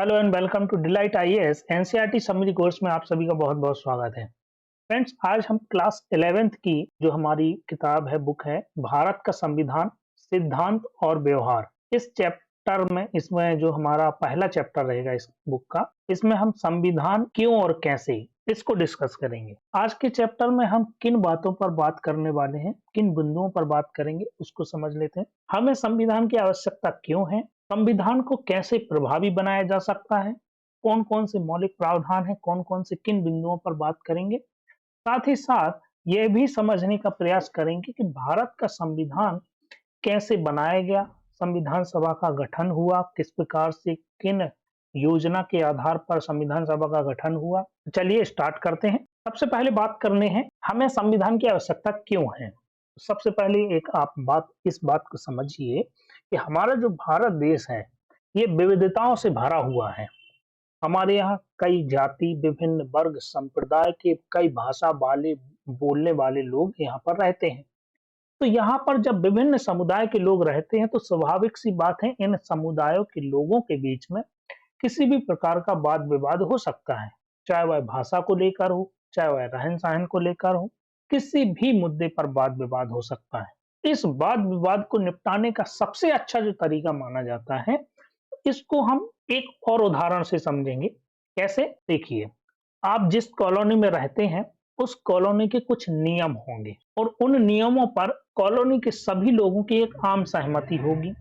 Hello and welcome to Delight IAS NCERT summary course में आप सभी का बहुत बहुत स्वागत है। फ्रेंड्स, आज हम क्लास 11th की जो हमारी किताब है, बुक है भारत का संविधान, सिद्धांत और व्यवहार। इस चैप्टर में इसमें जो हमारा पहला चैप्टर रहेगा इस बुक का, इसमें हम संविधान क्यों और कैसे इसको डिस्कस करेंगे। आज के चैप्टर में हम किन बातों पर बात करने वाले हैं, किन बिंदुओं पर बात करेंगे, उसको समझ लेते हैं। हमें संविधान की आवश्यकता क्यों है, संविधान को कैसे प्रभावी बनाया जा सकता है, कौन कौन से मौलिक प्रावधान है, कौन कौन से किन बिंदुओं पर बात करेंगे। साथ ही साथ यह भी समझने का प्रयास करेंगे कि भारत का संविधान कैसे बनाया गया, संविधान सभा का गठन हुआ किस प्रकार से, किन योजना के आधार पर संविधान सभा का गठन हुआ। चलिए स्टार्ट करते हैं। सबसे पहले बात करने हैं हमें संविधान की आवश्यकता क्यों है। सबसे पहले इस बात को समझिए कि हमारा जो भारत देश है ये विविधताओं से भरा हुआ है। हमारे यहाँ कई जाति, विभिन्न वर्ग, संप्रदाय के, कई भाषा वाले, बोलने वाले लोग यहाँ पर रहते हैं। तो यहाँ पर जब विभिन्न समुदाय के लोग रहते हैं तो स्वाभाविक सी बात है, इन समुदायों के लोगों के बीच में किसी भी प्रकार का वाद विवाद हो सकता है, चाहे वह भाषा को लेकर हो, चाहे वह रहन सहन को लेकर हो, किसी भी मुद्दे पर वाद विवाद हो सकता है। इस वाद विवाद को निपटाने का सबसे अच्छा जो तरीका माना जाता है, इसको हम एक और उदाहरण से समझेंगे। कैसे? देखिए, आप जिस कॉलोनी में रहते हैं उस कॉलोनी के कुछ नियम होंगे और उन नियमों पर कॉलोनी के सभी लोगों की एक आम सहमति होगी।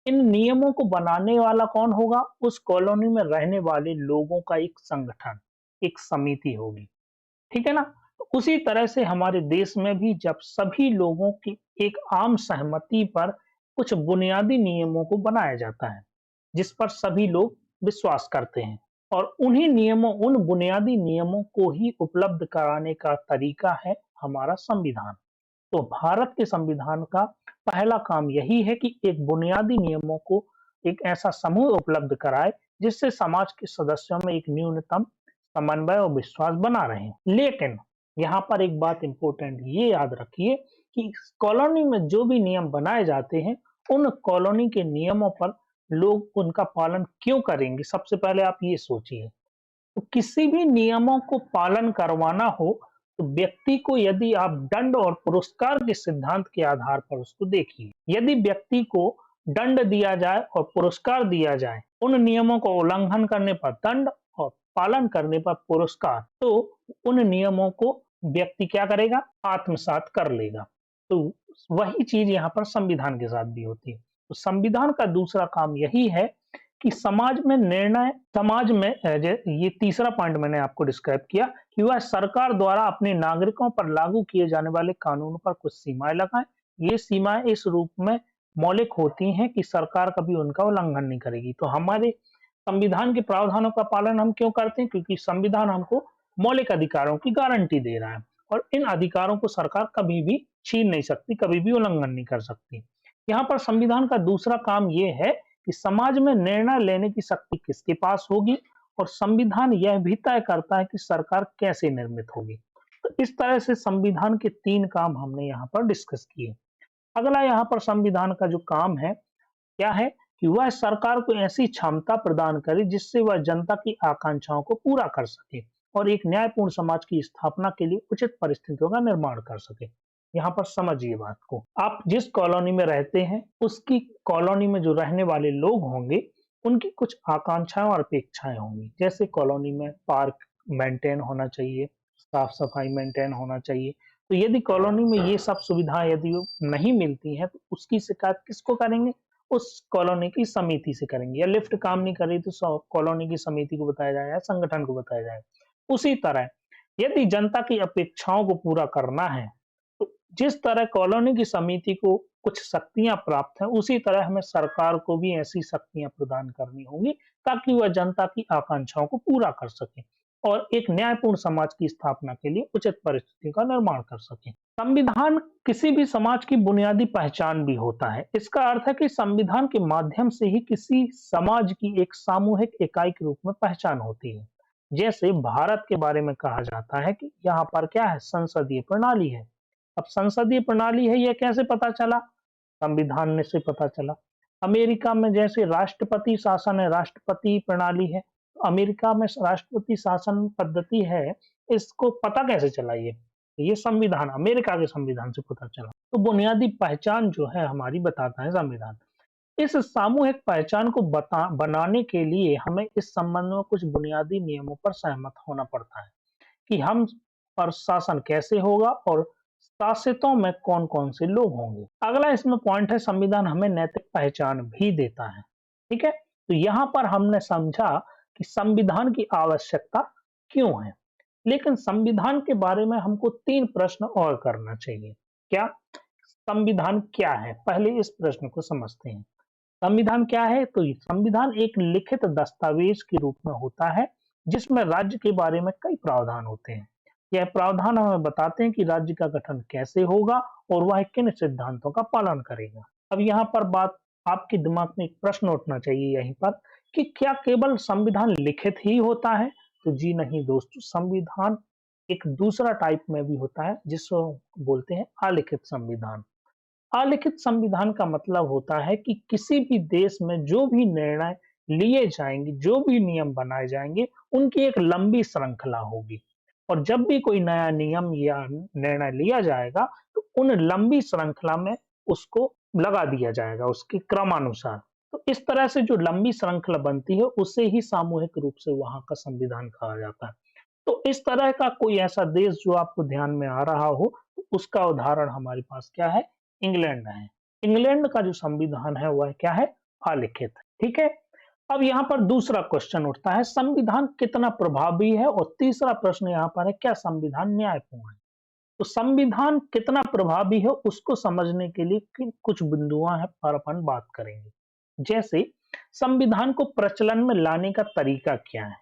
इन नियमों को बनाने वाला कौन होगा? उस कॉलोनी में रहने वाले लोगों का एक संगठन, एक समिति होगी। ठीक है ना? तो उसी तरह से हमारे देश में भी जब सभी लोगों की एक आम सहमति पर कुछ बुनियादी नियमों को बनाया जाता है जिस पर सभी लोग विश्वास करते हैं, और उन बुनियादी नियमों को ही उपलब्ध कराने का तरीका है हमारा संविधान। तो भारत के संविधान का पहला काम यही है कि एक बुनियादी नियमों को एक ऐसा समूह उपलब्ध कराए जिससे समाज के सदस्यों में एक न्यूनतम समन्वय और विश्वास बना रहे। लेकिन यहाँ पर एक बात इंपॉर्टेंट ये याद रखिए कि कॉलोनी में जो भी नियम बनाए जाते हैं उन कॉलोनी के नियमों पर लोग उनका पालन क्यों करेंगे। सबसे पहले आप ये सोचिए, तो किसी भी नियमों को पालन करवाना हो तो व्यक्ति को, यदि आप दंड और पुरस्कार के सिद्धांत के आधार पर उसको देखिए, यदि व्यक्ति को दंड दिया जाए और पुरस्कार दिया जाए, उन नियमों को उल्लंघन करने पर दंड और पालन करने पर पुरस्कार, तो उन नियमों को व्यक्ति क्या करेगा? आत्मसात कर लेगा। तो वही चीज यहाँ पर संविधान के साथ भी होती है। तो संविधान का दूसरा काम यही है कि समाज में ये तीसरा पॉइंट मैंने आपको डिस्क्राइब किया कि वह सरकार द्वारा अपने नागरिकों पर लागू किए जाने वाले कानूनों पर कुछ सीमाएं लगाए। ये सीमाएं इस रूप में मौलिक होती हैं कि सरकार कभी उनका उल्लंघन नहीं करेगी। तो हमारे संविधान के प्रावधानों का पालन हम क्यों करते हैं? क्योंकि संविधान हमको मौलिक अधिकारों की गारंटी दे रहा है और इन अधिकारों को सरकार कभी भी छीन नहीं सकती, कभी भी उल्लंघन नहीं कर सकती। यहाँ पर संविधान का दूसरा काम यह है कि समाज में निर्णय लेने की शक्ति किसके पास होगी, और संविधान यह भी तय करता है कि सरकार कैसे निर्मित होगी। तो इस तरह से संविधान के 3 काम हमने यहाँ पर डिस्कस किए। अगला यहाँ पर संविधान का जो काम है क्या है कि वह सरकार को ऐसी क्षमता प्रदान करे जिससे वह जनता की आकांक्षाओं को पूरा कर सके और एक न्यायपूर्ण समाज की स्थापना के लिए उचित परिस्थितियों का निर्माण कर सके। यहाँ पर समझिए बात को, आप जिस कॉलोनी में रहते हैं उसकी कॉलोनी में जो रहने वाले लोग होंगे उनकी कुछ आकांक्षाएं और अपेक्षाएं होंगी। जैसे कॉलोनी में पार्क मेंटेन होना चाहिए, साफ सफाई मेंटेन होना चाहिए। तो यदि कॉलोनी में ये सब सुविधाएं यदि नहीं मिलती हैं तो उसकी शिकायत किसको करेंगे? उस कॉलोनी की समिति से करेंगे। या लिफ्ट काम नहीं कर रही तो कॉलोनी की समिति को बताया जाएगा, संगठन को बताया जाएगा। उसी तरह यदि जनता की अपेक्षाओं को पूरा करना है तो जिस तरह कॉलोनी की समिति को कुछ शक्तियां प्राप्त हैं, उसी तरह हमें सरकार को भी ऐसी शक्तियां प्रदान करनी होंगी ताकि वह जनता की आकांक्षाओं को पूरा कर सके और एक न्यायपूर्ण समाज की स्थापना के लिए उचित परिस्थिति का निर्माण कर सके। संविधान किसी भी समाज की बुनियादी पहचान भी होता है। इसका अर्थ है कि संविधान के माध्यम से ही किसी समाज की एक सामूहिक इकाई के रूप में पहचान होती है। जैसे भारत के बारे में कहा जाता है कि यहाँ पर क्या है? संसदीय प्रणाली है। अब संसदीय प्रणाली है, यह कैसे पता चला? संविधान से पता चला। अमेरिका में जैसे राष्ट्रपति शासन है, राष्ट्रपति प्रणाली है, अमेरिका में राष्ट्रपति शासन पद्धति है, इसको पता कैसे चला ये संविधान, अमेरिका के संविधान से पता चला। तो बुनियादी पहचान जो है हमारी बताता है संविधान। इस सामूहिक पहचान को बनाने के लिए हमें इस संबंध में कुछ बुनियादी नियमों पर सहमत होना पड़ता है कि हम पर शासन कैसे होगा और शासितों में कौन-कौन से लोग होंगे। अगला इसमें पॉइंट है, संविधान हमें नैतिक पहचान भी देता है। ठीक है? तो यहाँ पर हमने समझा कि संविधान की आवश्यकता क्यों है। लेकिन संविधान के बारे में हमको 3 प्रश्न और करना चाहिए। क्या? संविधान क्या है? पहले इस प्रश्न को समझते हैं। संविधान क्या है? तो संविधान एक लिखित दस्तावेज के रूप में होता है जिसमें राज्य के बारे में कई प्रावधान होते हैं। यह प्रावधान हमें बताते हैं कि राज्य का गठन कैसे होगा और वह किन सिद्धांतों का पालन करेगा। अब यहाँ पर बात, आपके दिमाग में एक प्रश्न उठना चाहिए यहीं पर कि क्या केवल संविधान लिखित ही होता है? तो जी नहीं दोस्तों, संविधान एक दूसरा टाइप में भी होता है जिसको बोलते हैं अलिखित संविधान। अलिखित संविधान का मतलब होता है कि किसी भी देश में जो भी निर्णय लिए जाएंगे, जो भी नियम बनाए जाएंगे, उनकी एक लंबी श्रृंखला होगी और जब भी कोई नया नियम या निर्णय लिया जाएगा तो उन लंबी श्रृंखला में उसको लगा दिया जाएगा उसके क्रमानुसार। तो इस तरह से जो लंबी श्रृंखला बनती है उसे ही सामूहिक रूप से वहां का संविधान कहा जाता है। तो इस तरह का कोई ऐसा देश जो आपको ध्यान में आ रहा हो, तो उसका उदाहरण हमारे पास क्या है? इंग्लैंड है। इंग्लैंड का जो संविधान है वह क्या है? अलिखित। ठीक है? अब यहाँ पर दूसरा क्वेश्चन उठता है, संविधान कितना प्रभावी है? और तीसरा प्रश्न यहाँ पर है, क्या संविधान न्यायपूर्ण है? तो संविधान कितना प्रभावी है उसको समझने के लिए कुछ बिंदुआं हैं पर अपन बात करेंगे। जैसे संविधान को प्रचलन में लाने का तरीका क्या है?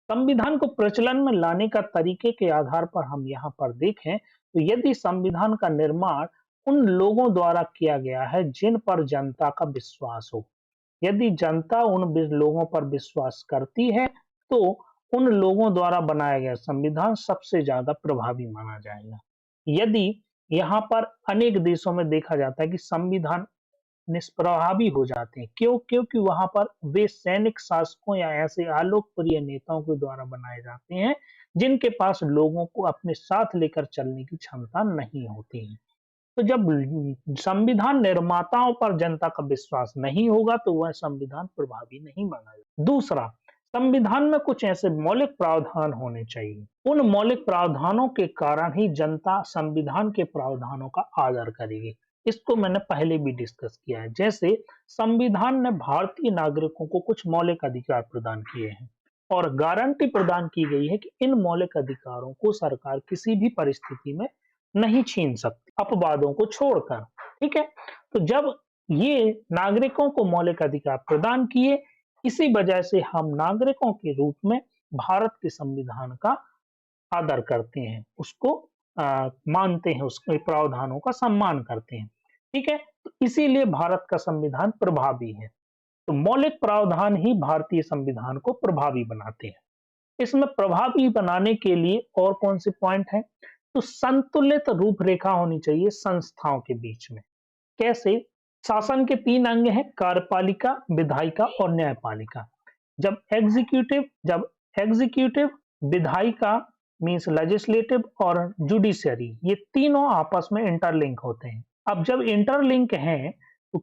संविधान को प्रचलन में लाने का तरीके के आधार पर हम यहाँ पर देखें तो यदि संविधान का निर्माण उन लोगों द्वारा किया गया है जिन पर जनता का विश्वास हो, यदि जनता उन लोगों पर विश्वास करती है तो उन लोगों द्वारा बनाया गया संविधान सबसे ज्यादा प्रभावी माना जाएगा। यदि यहाँ पर अनेक देशों में देखा जाता है कि संविधान निष्प्रभावी हो जाते हैं, क्यों? क्योंकि वहां पर वे सैनिक शासकों या ऐसे अलोकप्रिय नेताओं के द्वारा बनाए जाते हैं जिनके पास लोगों को अपने साथ लेकर चलने की क्षमता नहीं होती है। तो जब संविधान निर्माताओं पर जनता का विश्वास नहीं होगा तो वह संविधान प्रभावी नहीं माना जाएगा। दूसरा, संविधान में कुछ ऐसे मौलिक प्रावधान होने चाहिए, उन मौलिक प्रावधानों के कारण ही जनता संविधान के प्रावधानों का आदर करेगी। इसको मैंने पहले भी डिस्कस किया है। जैसे संविधान ने भारतीय नागरिकों को कुछ मौलिक अधिकार प्रदान किए हैं और गारंटी प्रदान की गई है कि इन मौलिक अधिकारों को सरकार किसी भी परिस्थिति में नहीं छीन सकती, अपवादों को छोड़कर। ठीक है? तो जब ये नागरिकों को मौलिक अधिकार प्रदान किए, इसी वजह से हम नागरिकों के रूप में भारत के संविधान का आदर करते हैं, उसको मानते हैं, उसके प्रावधानों का सम्मान करते हैं। ठीक है? तो इसीलिए भारत का संविधान प्रभावी है। तो मौलिक प्रावधान ही भारतीय संविधान को प्रभावी बनाते हैं। इसमें प्रभावी बनाने के लिए और कौन से पॉइंट हैं? तो संतुलित रूपरेखा होनी चाहिए संस्थाओं के बीच में। कैसे? शासन के 3 अंग हैं, कार्यपालिका, विधायिका और न्यायपालिका। जब एग्जीक्यूटिव, विधायिका मीन्स लेजिस्लेटिव और जुडिशरी, ये तीनों आपस में इंटरलिंक होते हैं। अब जब इंटरलिंक हैं तो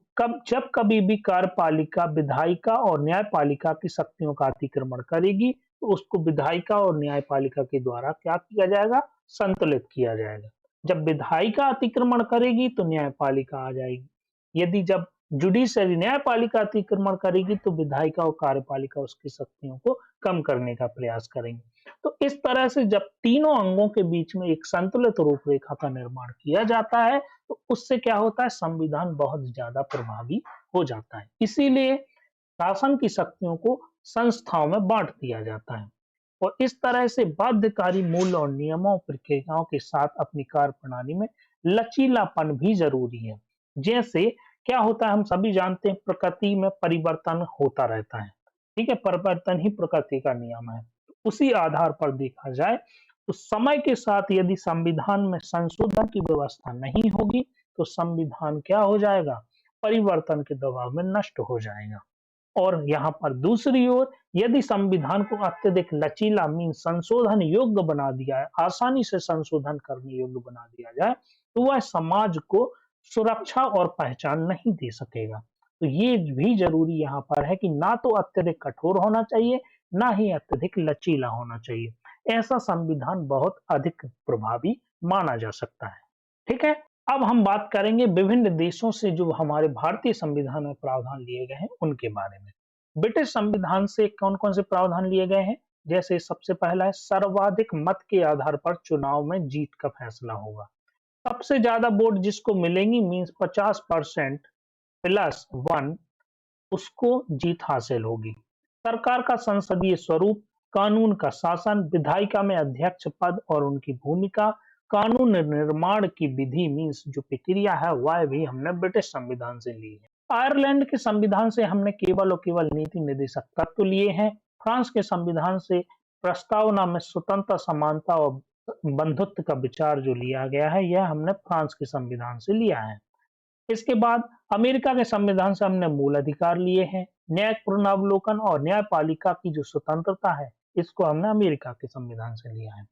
जब कभी भी कार्यपालिका विधायिका और न्यायपालिका की शक्तियों का अतिक्रमण करेगी तो उसको विधायिका और न्यायपालिका के द्वारा क्या किया जाएगा? संतुलित किया जाएगा। जब विधायिका अतिक्रमण करेगी तो न्यायपालिका आ जाएगी। यदि जब जुडिशरी न्यायपालिका अतिक्रमण करेगी तो विधायिका और कार्यपालिका उसकी शक्तियों को कम करने का प्रयास करेंगे। तो इस तरह से जब तीनों अंगों के बीच में एक संतुलित रूपरेखा का निर्माण किया जाता है तो उससे क्या होता है? संविधान बहुत ज्यादा प्रभावी हो जाता है। इसीलिए शासन की शक्तियों को संस्थाओं में बांट दिया जाता है और इस तरह से बाध्यकारी मूल्य और नियमों प्रक्रियाओं के साथ अपनी कार्य प्रणाली में लचीलापन भी जरूरी है। जैसे क्या होता है, हम सभी जानते हैं प्रकृति में परिवर्तन होता रहता है। ठीक है? परिवर्तन ही प्रकृति का नियम है। उसी आधार पर देखा जाए तो समय के साथ यदि संविधान में संशोधन की व्यवस्था नहीं होगी तो संविधान क्या हो जाएगा? परिवर्तन के दबाव में नष्ट हो जाएगा। और यहाँ पर दूसरी ओर यदि संविधान को अत्यधिक लचीला मीन संशोधन योग्य बना दिया है, आसानी से संशोधन करने योग्य बना दिया जाए, तो वह समाज को सुरक्षा और पहचान नहीं दे सकेगा। तो ये भी जरूरी यहाँ पर है कि ना तो अत्यधिक कठोर होना चाहिए, ना ही अत्यधिक लचीला होना चाहिए। ऐसा संविधान बहुत अधिक प्रभावी माना जा सकता है। ठीक है, अब हम बात करेंगे विभिन्न देशों से जो हमारे भारतीय संविधान में प्रावधान लिए गए हैं उनके बारे में। ब्रिटिश संविधान से कौन-कौन से प्रावधान लिए गए हैं? जैसे सबसे पहला है सर्वाधिक मत के आधार पर चुनाव में जीत का फैसला होगा। सबसे ज्यादा वोट जिसको मिलेंगी मीन्स 50% प्लस 1 उसको जीत हासिल होगी। सरकार का संसदीय स्वरूप, कानून का शासन, विधायिका में अध्यक्ष पद और उनकी भूमिका, कानून निर्माण की विधि मीन्स जो प्रक्रिया है वह भी हमने ब्रिटिश संविधान से ली है। आयरलैंड के संविधान से हमने केवल और केवल नीति निर्देशक तत्व लिए हैं। फ्रांस के संविधान से प्रस्तावना में स्वतंत्रता, समानता और बंधुत्व का विचार जो लिया गया है यह हमने फ्रांस के संविधान से लिया है। इसके बाद अमेरिका के संविधान से हमने मूल अधिकार लिए हैं। न्यायिक पुनरावलोकन और न्यायपालिका की जो स्वतंत्रता है इसको हमने अमेरिका के संविधान से लिया है।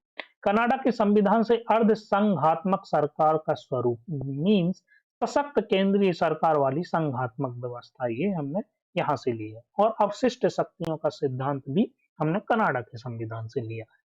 कनाडा के संविधान से अर्ध संघात्मक सरकार का स्वरूप मीन्स सशक्त केंद्रीय सरकार वाली संघात्मक व्यवस्था ये हमने यहाँ से ली है। और अवशिष्ट शक्तियों का सिद्धांत भी हमने कनाडा के संविधान से लिया है।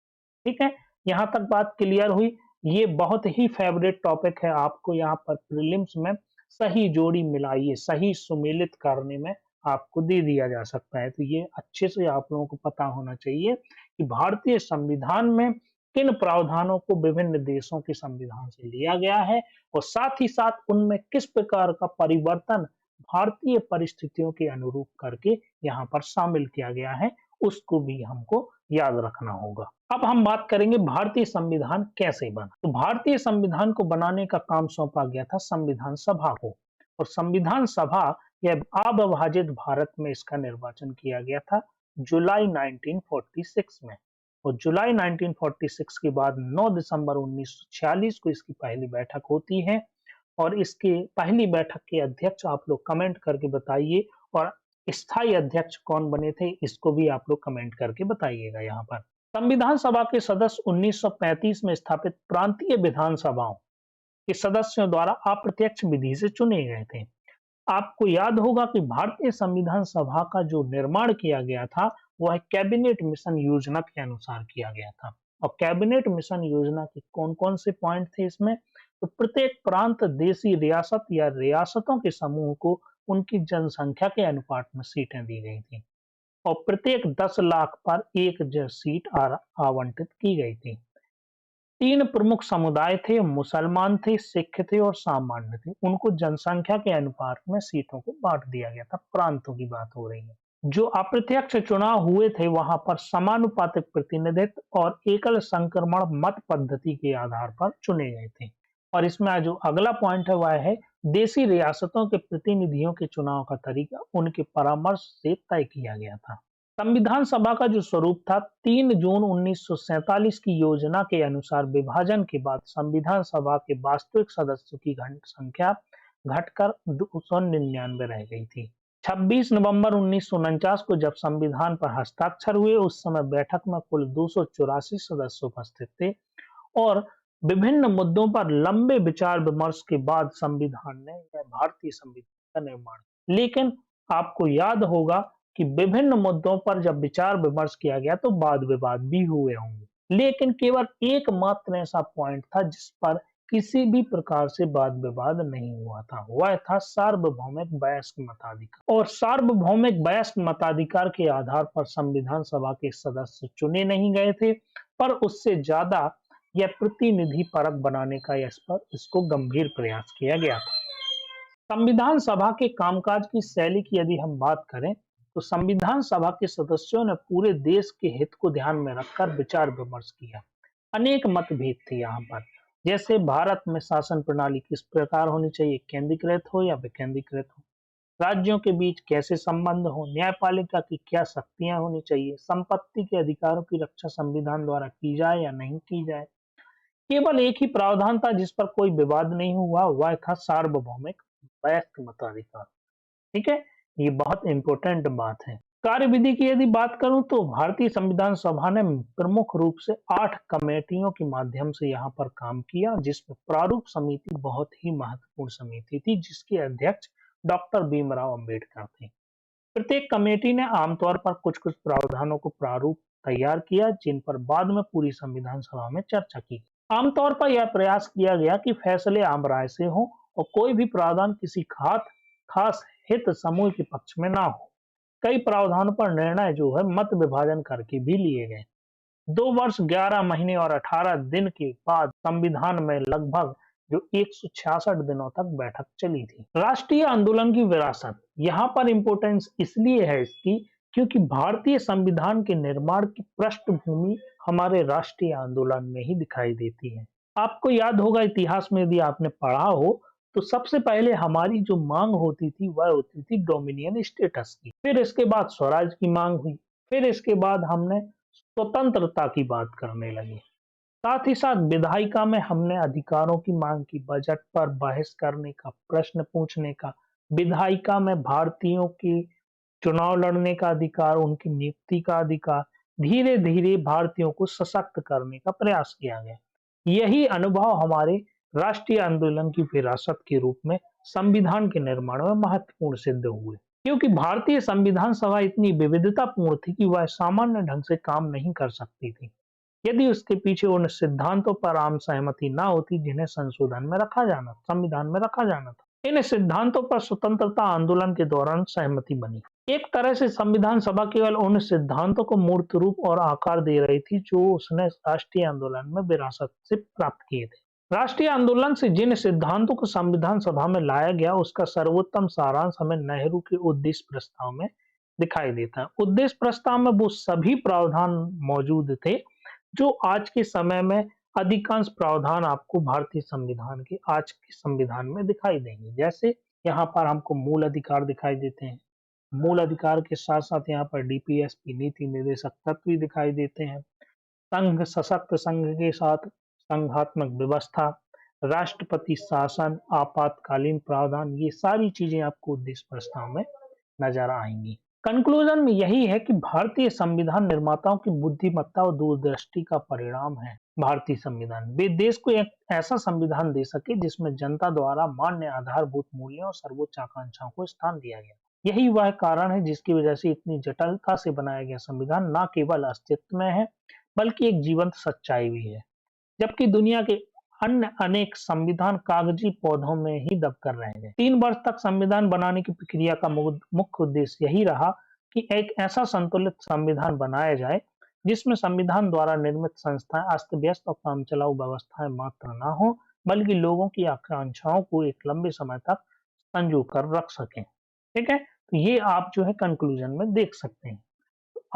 ठीक है, यहाँ तक बात क्लियर हुई। ये बहुत ही फेवरेट टॉपिक है, आपको यहाँ पर प्रीलिम्स में सही जोड़ी मिलाइए, सही सुमेलित करने में आपको दे दिया जा सकता है। तो ये अच्छे से आप लोगों को पता होना चाहिए कि भारतीय संविधान में किन प्रावधानों को विभिन्न देशों के संविधान से लिया गया है और साथ ही साथ उनमें किस प्रकार का परिवर्तन भारतीय परिस्थितियों के अनुरूप करके यहाँ पर शामिल किया गया है, उसको भी हमको याद रखना होगा। अब हम बात करेंगे भारतीय संविधान कैसे बना। तो भारतीय संविधान को बनाने का काम सौंपा गया था संविधान सभा को, और संविधान सभा या अविभाजित भारत में इसका निर्वाचन किया गया था जुलाई 1946 में। और जुलाई 1946 के बाद 9 दिसंबर 1946 को इसकी पहली बैठक होती है। और इसके पहली बैठक के अध्यक्ष आप लोग कमेंट करके बताइए, और स्थायी अध्यक्ष कौन बने थे इसको भी आप लोग कमेंट करके बताइएगा। यहाँ पर संविधान सभा के सदस्य 1935 में स्थापित प्रांतीय विधानसभाओं के सदस्यों द्वारा अप्रत्यक्ष विधि से चुने गए थे। आपको याद होगा कि भारतीय संविधान सभा का जो निर्माण किया गया था वह कैबिनेट मिशन योजना के अनुसार किया गया था। और कैबिनेट मिशन योजना के कौन-कौन से पॉइंट थे इसमें? तो प्रत्येक प्रांत, देशी रियासत या रियासतों के समूह को उनकी जनसंख्या के अनुपात में सीटें दी गई थी और प्रत्येक 10 लाख पर एक सीट आवंटित की गई थी। 3 प्रमुख समुदाय थे, मुसलमान थे, सिख थे और सामान्य थे। उनको जनसंख्या के अनुपात में सीटों को बांट दिया गया था। प्रांतों की बात हो रही है। जो अप्रत्यक्ष चुनाव हुए थे वहां पर समानुपातिक प्रतिनिधित्व और एकल संक्रमण मत पद्धति के आधार पर चुने गए थे। और इसमें जो अगला पॉइंट है वह है देशी रियासतों के प्रतिनिधियों के चुनाव का तरीका उनके परामर्श से तय किया गया था। संविधान सभा का जो स्वरूप था 3 जून 1947 की योजना के अनुसार विभाजन के बाद संविधान सभा के वास्तविक सदस्यों की संख्या घटकर 299 रह गई थी। 26 नवंबर 1949 को जब संविधान पर हस्ताक्षर हुए उस समय बैठक में कुल 284 सदस्य उपस्थित थे और विभिन्न मुद्दों पर लंबे विचार विमर्श के बाद संविधान ने या भारतीय संविधान का निर्माण। लेकिन आपको याद होगा कि विभिन्न मुद्दों पर जब विचार विमर्श किया गया तो वाद विवाद भी हुए होंगे, लेकिन केवल एकमात्र ऐसा पॉइंट था जिस पर किसी भी प्रकार से वाद विवाद नहीं हुआ था, वह था सार्वभौमिक वयस्क मताधिकार। और सार्वभौमिक वयस्क मताधिकार के आधार पर संविधान सभा के सदस्य चुने नहीं गए थे, पर उससे ज्यादा यह प्रतिनिधि परक बनाने का इसको गंभीर प्रयास किया गया था। संविधान सभा के कामकाज की शैली की यदि हम बात करें तो संविधान सभा के सदस्यों ने पूरे देश के हित को ध्यान में रखकर विचार विमर्श किया। अनेक मतभेद थे यहाँ पर, जैसे भारत में शासन प्रणाली किस प्रकार होनी चाहिए, केंद्रीकृत हो या विकेंद्रीकृत हो, राज्यों के बीच कैसे संबंध हो, न्यायपालिका की क्या शक्तियां होनी चाहिए, संपत्ति के अधिकारों की रक्षा संविधान द्वारा की जाए या नहीं की जाए। केवल एक ही प्रावधान था जिस पर कोई विवाद नहीं हुआ, वह था सार्वभौमिक वयस्क मताधिकार। ठीक है, ये बहुत इंपॉर्टेंट बात है। कार्यविधि की यदि बात करूं तो भारतीय संविधान सभा ने प्रमुख रूप से 8 कमेटियों के माध्यम से यहाँ पर काम किया, जिसमें प्रारूप समिति बहुत ही महत्वपूर्ण समिति थी, जिसके अध्यक्ष डॉक्टर भीमराव अंबेडकर थे। प्रत्येक कमेटी ने आमतौर पर कुछ-कुछ प्रावधानों को प्रारूप तैयार किया, जिन पर बाद में पूरी संविधान सभा में चर्चा की। आमतौर पर यह प्रयास किया गया कि फैसले आम राय से हों और कोई भी प्रावधान किसी खास हित समूह के पक्ष में ना हो। कई प्रावधानों पर निर्णय जो है मत विभाजन करके भी लिए गए। 2 वर्ष 11 महीने और 18 दिन के बाद संविधान में लगभग जो 166 दिनों तक बैठक चली थी। राष्ट्रीय आंदोलन की विरासत, यहाँ पर इंपॉर्टेंस इसलिए है इसकी क्योंकि भारतीय संविधान के निर्माण की पृष्ठभूमि हमारे राष्ट्रीय आंदोलन में ही दिखाई देती है। आपको याद होगा इतिहास में यदि आपने पढ़ा हो तो सबसे पहले हमारी जो मांग होती थी वह होती थी डोमिनियन स्टेटस की, फिर इसके बाद स्वराज की मांग हुई, फिर इसके बाद हमने स्वतंत्रता की बात करने लगे। साथ ही साथ विधायिका में हमने अधिकारों की मांग की, बजट पर बहस करने का, प्रश्न पूछने का, विधायिका में भारतीयों की चुनाव लड़ने का अधिकार, उनकी नियुक्ति का अधिकार, धीरे धीरे भारतीयों को सशक्त करने का प्रयास किया गया। यही अनुभव हमारे राष्ट्रीय आंदोलन की विरासत के रूप में संविधान के निर्माण में महत्वपूर्ण सिद्ध हुए, क्योंकि भारतीय संविधान सभा इतनी विविधतापूर्ण थी कि वह सामान्य ढंग से काम नहीं कर सकती थी यदि उसके पीछे उन सिद्धांतों पर आम सहमति ना होती जिन्हें संविधान में रखा जाना था। इन सिद्धांतों पर स्वतंत्रता आंदोलन के दौरान सहमति बनी। एक तरह से संविधान सभा केवल उन सिद्धांतों को मूर्त रूप और आकार दे रही थी जो उसने राष्ट्रीय आंदोलन में विरासत से प्राप्त किए थे। राष्ट्रीय आंदोलन से जिन सिद्धांतों को संविधान सभा में लाया गया उसका सर्वोत्तम सारांश हमें नेहरू के उद्देश्य प्रस्ताव में दिखाई देता है। उद्देश्य प्रस्ताव में वो सभी प्रावधान मौजूद थे जो आज के समय में अधिकांश प्रावधान आपको भारतीय संविधान के आज के संविधान में दिखाई देंगे। जैसे यहाँ पर हमको मूल अधिकार दिखाई देते हैं, मूल अधिकार के साथ साथ यहाँ पर डीपीएसपी नीति निर्देशक तत्व भी दिखाई देते हैं, संघ सशक्त संघ के साथ संघात्मक व्यवस्था, राष्ट्रपति शासन, आपातकालीन प्रावधान, ये सारी चीजें आपको उद्देश्य प्रस्ताव में नजर आएंगी। कंक्लूजन में यही है कि भारतीय संविधान निर्माताओं की बुद्धिमत्ता और दूरदृष्टि का परिणाम है भारतीय संविधान। वे देश को एक ऐसा संविधान दे सके जिसमें जनता द्वारा मान्य आधारभूत मूल्यों और सर्वोच्च आकांक्षाओं को स्थान दिया गया। यही वह कारण है जिसकी वजह से इतनी जटिलता से बनाया गया संविधान न केवल अस्तित्व में है बल्कि एक जीवंत सच्चाई भी है। जबकि दुनिया के अन्य अनेक संविधान कागजी पौधों में ही दबकर रह गए। 3 वर्ष तक संविधान बनाने की प्रक्रिया का मुख्य उद्देश्य यही रहा कि एक ऐसा संतुलित संविधान बनाया जाए जिसमें संविधान द्वारा निर्मित संस्थाएं अस्त व्यस्त और कामचलाऊ व्यवस्थाएं मात्र न हो बल्कि लोगों की आकांक्षाओं को एक लंबे समय तक संजो कर रख सकें। ठीक है, तो ये आप जो है कंक्लूजन में देख सकते हैं।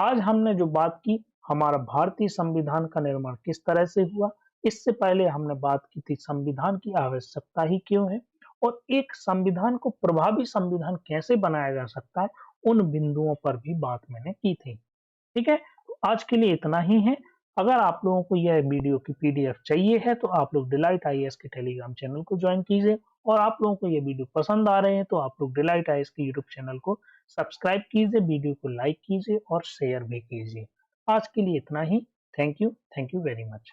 आज हमने जो बात की हमारा भारतीय संविधान का निर्माण किस तरह से हुआ, इससे पहले हमने बात की थी संविधान की आवश्यकता ही क्यों है और एक संविधान को प्रभावी संविधान कैसे बनाया जा सकता है, उन बिंदुओं पर भी बात मैंने की थी। ठीक है, तो आज के लिए इतना ही है। अगर आप लोगों को यह वीडियो की पीडीएफ चाहिए है तो आप लोग डिलाइट आईएएस के टेलीग्राम चैनल को ज्वाइन कीजिए और आप लोगों को ये वीडियो पसंद आ रहे हैं तो आप लोग डिलाइट आईएएस के यूट्यूब चैनल को सब्सक्राइब कीजिए, वीडियो को लाइक कीजिए और शेयर भी कीजिए। आज के लिए इतना ही। Thank you very much.